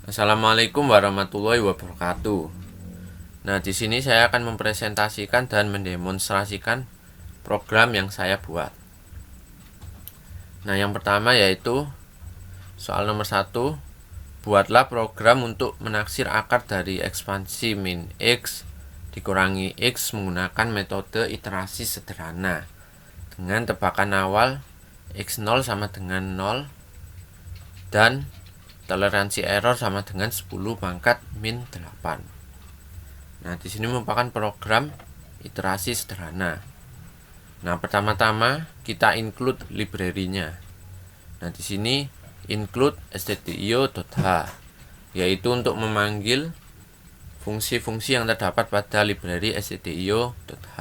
Assalamualaikum warahmatullahi wabarakatuh. Nah, di sini saya akan mempresentasikan dan mendemonstrasikan program yang saya buat. Nah, yang pertama yaitu soal nomor 1. Buatlah program untuk menaksir akar dari ekspansi min X dikurangi X menggunakan metode iterasi sederhana dengan tebakan awal X0 sama dengan 0 dan toleransi error sama dengan 10 pangkat min 8. Nah, di sini merupakan program iterasi sederhana. Nah, pertama-tama kita include library-nya. Nah, di sini include stdio.h, yaitu untuk memanggil fungsi-fungsi yang terdapat pada library stdio.h.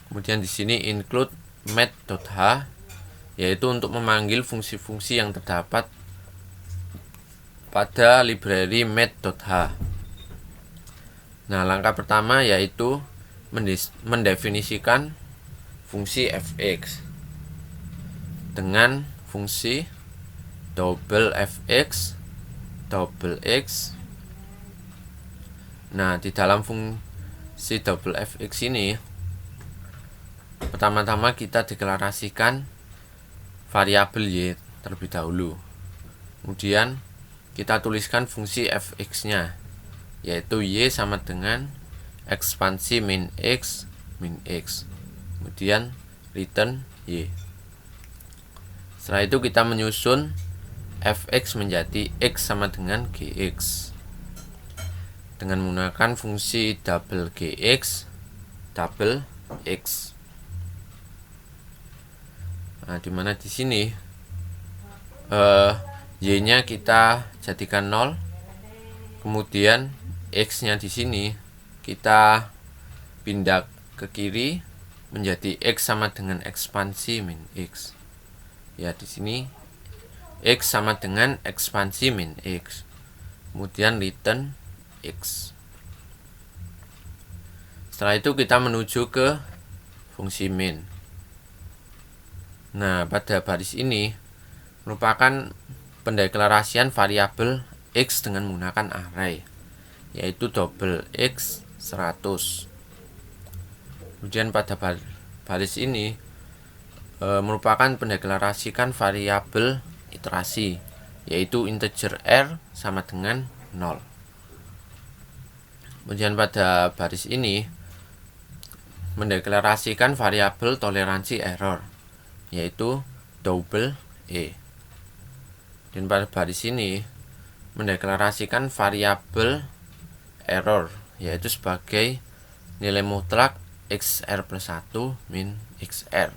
Kemudian di sini include math.h, yaitu untuk memanggil fungsi-fungsi yang terdapat pada library math.h. Nah, langkah pertama yaitu mendefinisikan fungsi fx dengan fungsi double fx double x. Nah, di dalam fungsi double fx ini pertama-tama kita deklarasikan variabel y terlebih dahulu. Kemudian kita tuliskan fungsi fx-nya, yaitu y sama dengan ekspansi min x. Kemudian return y. Setelah itu kita menyusun fx menjadi x sama dengan gx dengan menggunakan fungsi double gx double x. Nah, dimana di sini y-nya kita jadikan 0, kemudian x-nya di sini kita pindah ke kiri menjadi x sama dengan ekspansi min x. Ya, di sini x sama dengan ekspansi min x. Kemudian return x. Setelah itu kita menuju ke fungsi min. Nah, pada baris ini merupakan pendeklarasian variabel x dengan menggunakan array, yaitu double x 100. Kemudian pada baris ini merupakan pendeklarasikan variabel iterasi, yaitu integer r sama dengan 0. Kemudian pada baris ini mendeklarasikan variabel toleransi error, yaitu double e. Dan pada baris ini mendeklarasikan variabel error, yaitu sebagai nilai mutlak xr plus 1 min xr,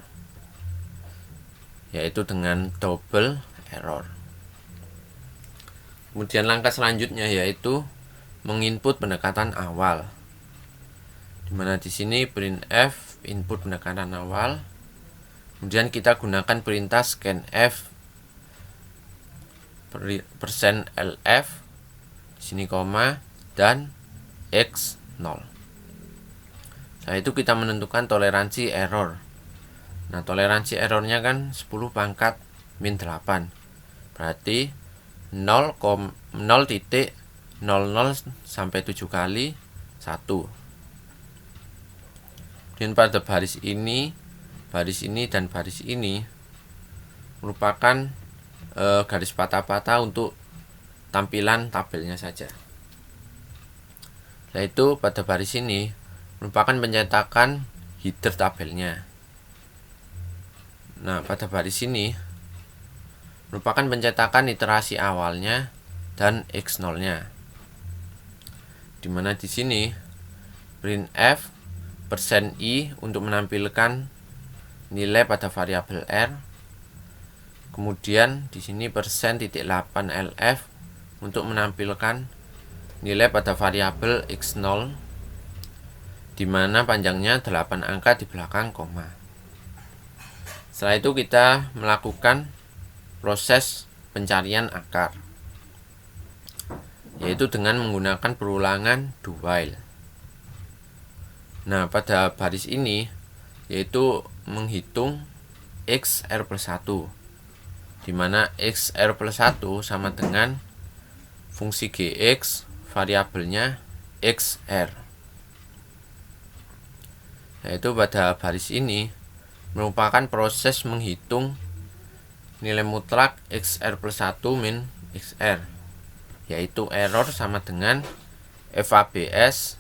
yaitu dengan double error. Kemudian langkah selanjutnya yaitu menginput pendekatan awal, dimana di sini printf input pendekatan awal. Kemudian kita gunakan perintah scanf %lf, di sini koma dan x0. Setelah itu kita menentukan toleransi error. Nah, toleransi errornya kan 10 pangkat min 8, berarti 0,000 sampai 7 kali 1. Dan pada baris ini dan baris ini merupakan garis patah-patah untuk tampilan tabelnya saja. Setelah itu pada baris ini merupakan pencetakan header tabelnya. Nah, pada baris ini merupakan pencetakan iterasi awalnya dan x0-nya. Dimana di sini printf %i untuk menampilkan nilai pada variabel r. Kemudian di sini %.8lf untuk menampilkan nilai pada variabel x0, di mana panjangnya 8 angka di belakang koma. Setelah itu kita melakukan proses pencarian akar, yaitu dengan menggunakan perulangan do while. Nah, pada baris ini yaitu menghitung xr plus 1, di mana xr plus 1 sama dengan fungsi gx variabelnya xr. Yaitu pada baris ini merupakan proses menghitung nilai mutlak xr plus 1 min xr, yaitu error sama dengan FABS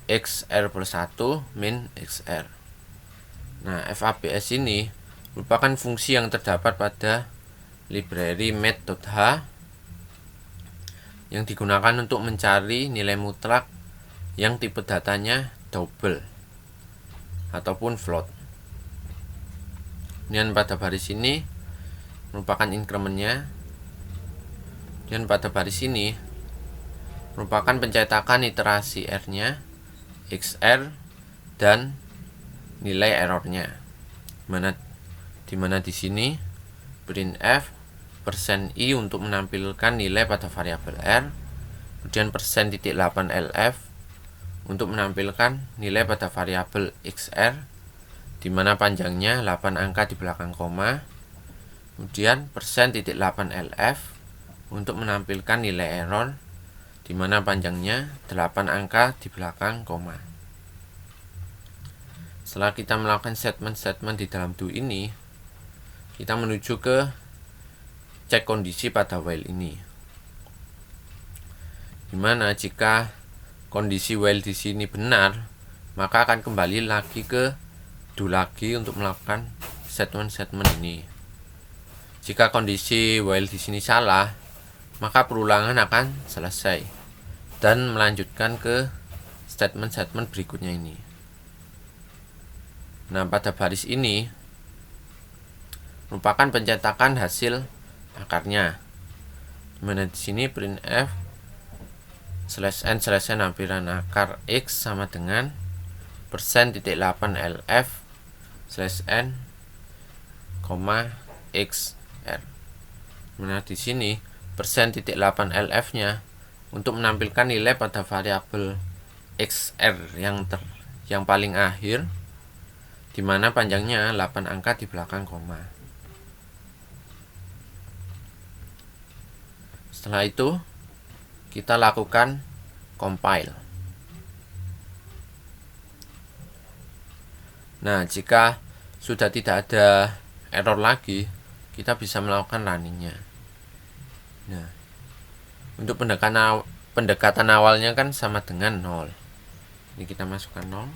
xr plus 1 min xr. Nah, FABS ini merupakan fungsi yang terdapat pada library math.h yang digunakan untuk mencari nilai mutlak yang tipe datanya double ataupun float. Kemudian pada baris ini merupakan incrementnya, dan pada baris ini merupakan pencetakan iterasi R-nya, XR, dan nilai errornya. Dimana di sini printf %i untuk menampilkan nilai pada variabel R, kemudian %.8lf untuk menampilkan nilai pada variabel XR, dimana panjangnya 8 angka di belakang koma, kemudian %.8lf untuk menampilkan nilai error, dimana panjangnya 8 angka di belakang koma. Setelah kita melakukan statement-statement di dalam do ini, kita menuju ke cek kondisi pada while ini, dimana jika kondisi while di sini benar, maka akan kembali lagi ke do lagi untuk melakukan statement-statement ini. Jika kondisi while di sini salah, maka perulangan akan selesai dan melanjutkan ke statement-statement berikutnya ini. Nah, pada baris ini merupakan pencetakan hasil akarnya, dimana di sini printf /n lampiran akar x sama dengan %.8lf /n, xr. Nah, di sini %.8lf nya untuk menampilkan nilai pada variabel xr yang paling akhir, dimana panjangnya 8 angka di belakang koma. Setelah itu kita lakukan compile. Nah, jika sudah tidak ada error lagi, kita bisa melakukan runningnya. Nah, untuk pendekatan awalnya kan sama dengan 0. Ini kita masukkan 0.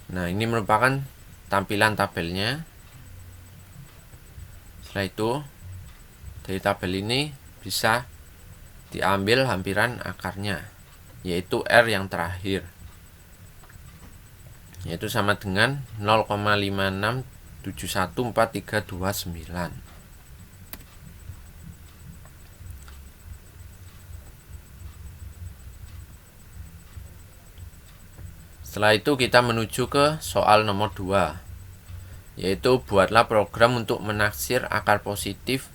Nah, ini merupakan tampilan tabelnya. Setelah itu, dari tabel ini bisa diambil hampiran akarnya, yaitu R yang terakhir, yaitu sama dengan 0,56714329. Setelah itu kita menuju ke soal nomor 2, yaitu buatlah program untuk menaksir akar positif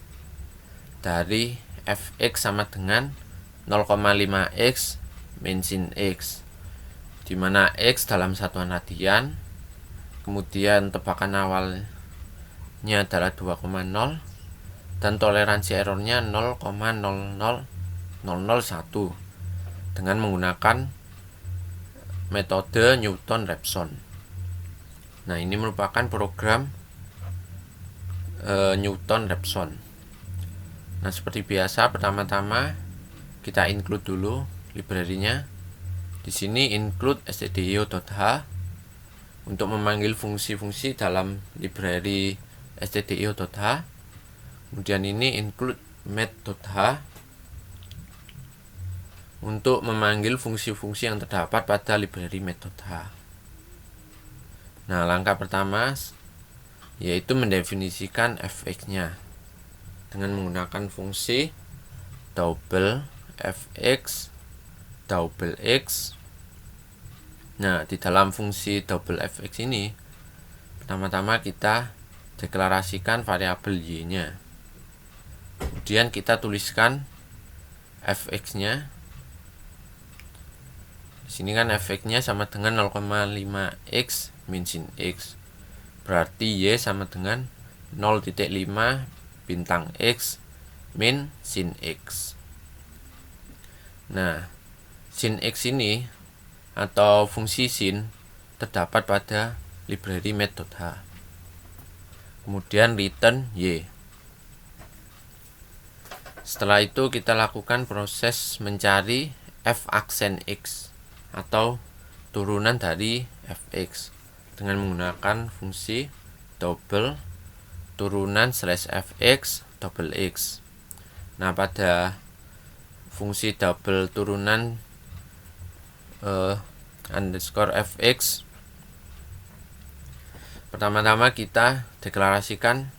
dari fx sama dengan 0,5x min sin x, dimana x dalam satuan radian, kemudian tebakan awalnya adalah 2,0 dan toleransi errornya 0,00001 dengan menggunakan metode Newton-Raphson. Nah, ini merupakan program Newton-Raphson. Nah, seperti biasa, pertama-tama kita include dulu library-nya. Di sini include stdio.h untuk memanggil fungsi-fungsi dalam library stdio.h. Kemudian ini include math.h untuk memanggil fungsi-fungsi yang terdapat pada library math.h. Nah, langkah pertama yaitu mendefinisikan fx-nya dengan menggunakan fungsi double fx double x. Nah, di dalam fungsi double fx ini pertama-tama kita deklarasikan variabel y-nya. Kemudian kita tuliskan fx-nya. Di sini kan fx-nya sama dengan 0,5x min sin x. Berarti y sama dengan 0,5 bintang X min sin X. Nah, sin X ini atau fungsi sin terdapat pada library math.h. Kemudian return Y. Setelah itu kita lakukan proses mencari f aksen X atau turunan dari fx dengan menggunakan fungsi double turunan slash fx double x. Nah, pada fungsi double turunan underscore fx, pertama-tama kita deklarasikan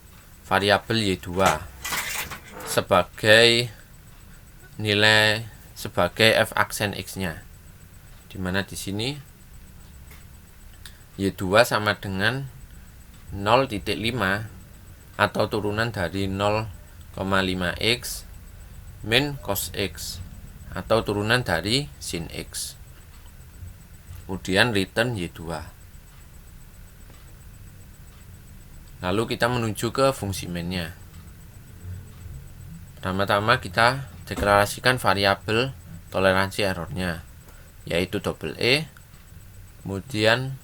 variabel y2 sebagai nilai sebagai f aksen x-nya, dimana di sini y2 sama dengan 0,5 atau turunan dari 0,5x min cos x atau turunan dari sin x. Kemudian return y2. Lalu kita menuju ke fungsi mainnya. Pertama-tama kita deklarasikan variabel toleransi errornya, yaitu double E. Kemudian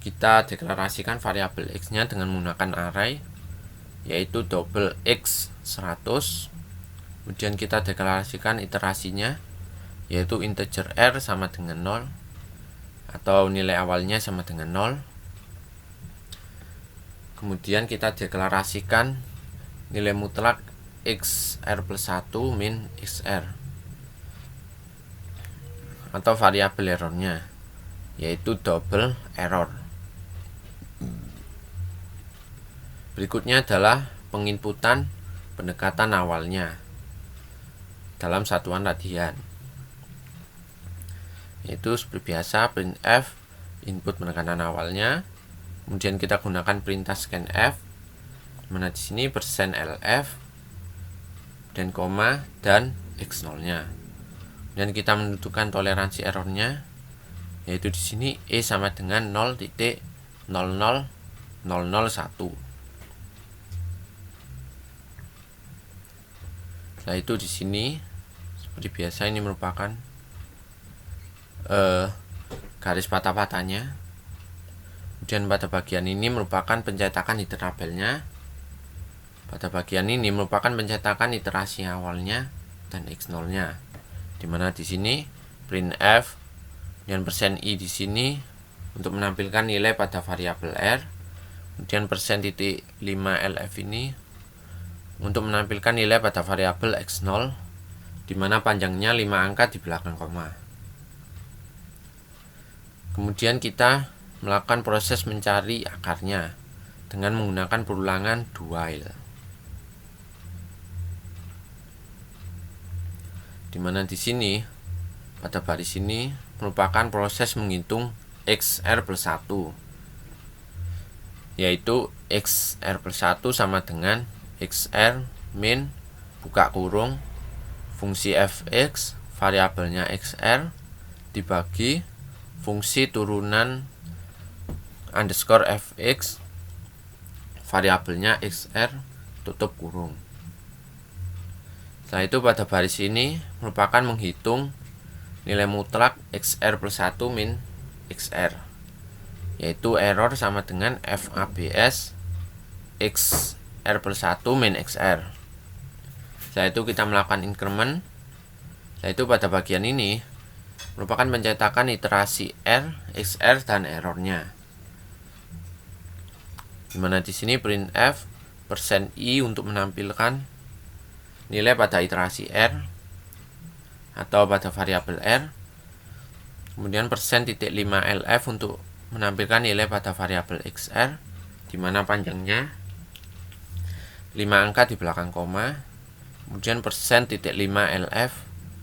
kita deklarasikan variabel x-nya dengan menggunakan array, yaitu double x 100. Kemudian kita deklarasikan iterasinya, yaitu integer r sama dengan 0 atau nilai awalnya sama dengan 0. Kemudian kita deklarasikan nilai mutlak xr plus 1 min xr atau variabel errornya, yaitu double error. Berikutnya adalah penginputan pendekatan awalnya dalam satuan radian, yaitu seperti biasa printf input penekanan awalnya. Kemudian kita gunakan perintah scanf, mana di sini %lf dan koma dan x0-nya. Dan kita menentukan toleransi errornya, yaitu di sini e sama dengan 0.00001. Setelah itu di sini seperti biasa ini merupakan garis patah-patahnya. Kemudian pada bagian ini merupakan pencetakan iter tabelnya. Pada bagian ini merupakan pencetakan iterasi awalnya dan x0-nya. Dimana di sini printf dan %i di sini untuk menampilkan nilai pada variabel r. Kemudian %.5lf ini untuk menampilkan nilai pada variabel x0, dimana panjangnya 5 angka di belakang koma. Kemudian kita melakukan proses mencari akarnya dengan menggunakan perulangan do while, dimana di sini pada baris ini merupakan proses menghitung xr plus 1, yaitu xr plus 1 sama dengan xr min buka kurung fungsi fx variabelnya xr dibagi fungsi turunan underscore fx variabelnya xr tutup kurung. Setelah itu pada baris ini merupakan menghitung nilai mutlak xr plus 1 min xr, yaitu error sama dengan fabs xr plus 1 min xr. Setelah itu kita melakukan increment. Setelah itu pada bagian ini merupakan pencetakan iterasi r, xr, dan errornya, dimana di sini printf %i untuk menampilkan nilai pada iterasi r atau pada variabel r. Kemudian %.5lf untuk menampilkan nilai pada variabel xr, dimana panjangnya 5 angka di belakang koma. Kemudian %.5lf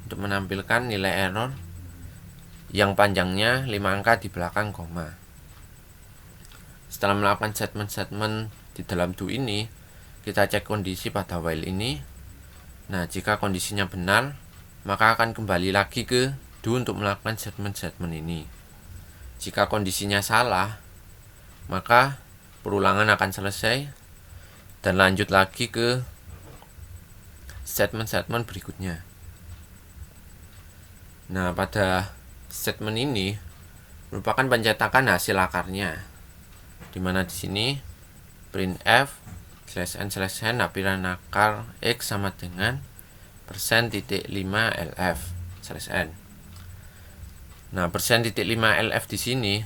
untuk menampilkan nilai error yang panjangnya 5 angka di belakang koma. Setelah melakukan statement-statement di dalam do ini, kita cek kondisi pada while ini. Nah, jika kondisinya benar, maka akan kembali lagi ke do untuk melakukan statement-statement ini. Jika kondisinya salah, maka perulangan akan selesai dan lanjut lagi ke statement-statement berikutnya. Nah, pada statement ini merupakan pencetakan hasil akarnya, dimana di sini printf /n lampiran akar x sama dengan %.5 lf /n. Nah, %.5 lf di sini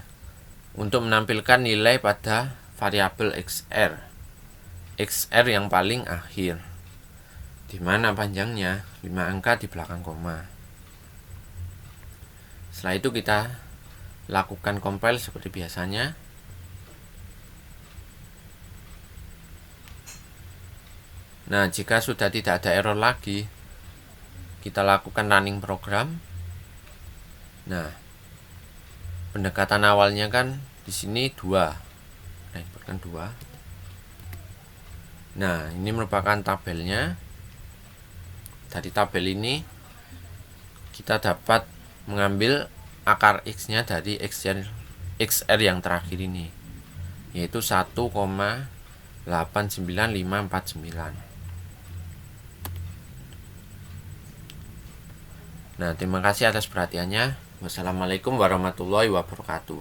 untuk menampilkan nilai pada variabel xr yang paling akhir, di mana panjangnya 5 angka di belakang koma. Setelah itu kita lakukan compile seperti biasanya. Nah, jika sudah tidak ada error lagi, kita lakukan running program. Nah, pendekatan awalnya kan di sini 2. Nah, inputkan 2. Nah, ini merupakan tabelnya. Dari tabel ini kita dapat mengambil akar x-nya dari xr yang terakhir ini, yaitu 1,89549. Nah, terima kasih atas perhatiannya. Wassalamualaikum warahmatullahi wabarakatuh.